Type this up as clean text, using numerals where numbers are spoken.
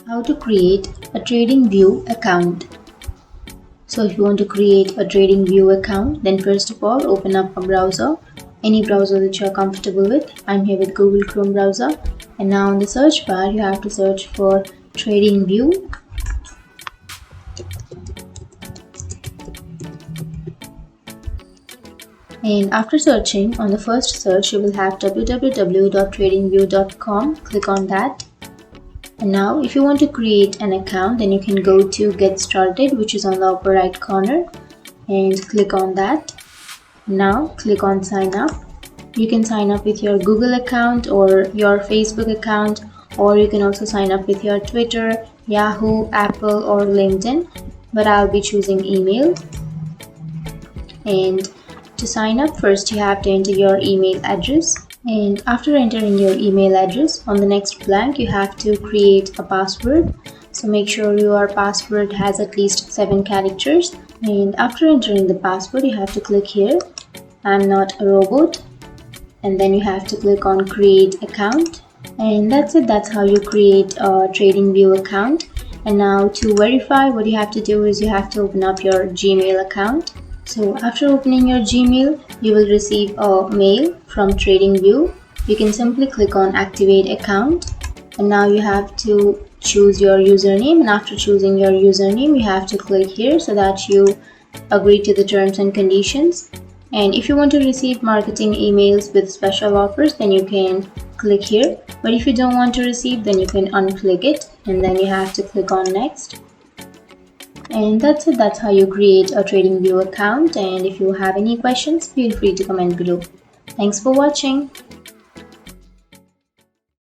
How to create a TradingView account. So if you want to create a TradingView account, then first of all open up a browser, any browser that you are comfortable with. I'm here with Google Chrome browser, and now in the search bar you have to search for TradingView. And after searching, on the first search you will have www.tradingview.com. Click on that. And now if you want to create an account, then you can go to Get Started, which is on the upper right corner, and click on that. Now click on Sign Up. You can sign up with your Google account or your Facebook account, or you can also sign up with your Twitter, Yahoo, Apple or LinkedIn, but I'll be choosing email. And to sign up, first you have to enter your email address. And after entering your email address, on the next blank you have to create a password. So make sure your password has at least 7 characters. And after entering the password, you have to click here, I'm not a robot, and then you have to click on create account. And that's it. That's how you create a TradingView account. And now to verify, what you have to do is you have to open up your Gmail account. So after opening your Gmail, you will receive a mail from TradingView. You can simply click on activate account, and now you have to choose your username, and after choosing your username you have to click here so that you agree to the terms and conditions. And if you want to receive marketing emails with special offers, then you can click here, but if you don't want to receive, then you can unclick it, and then you have to click on next. And that's it. That's how you create a TradingView account. And if you have any questions, feel free to comment below. Thanks for watching.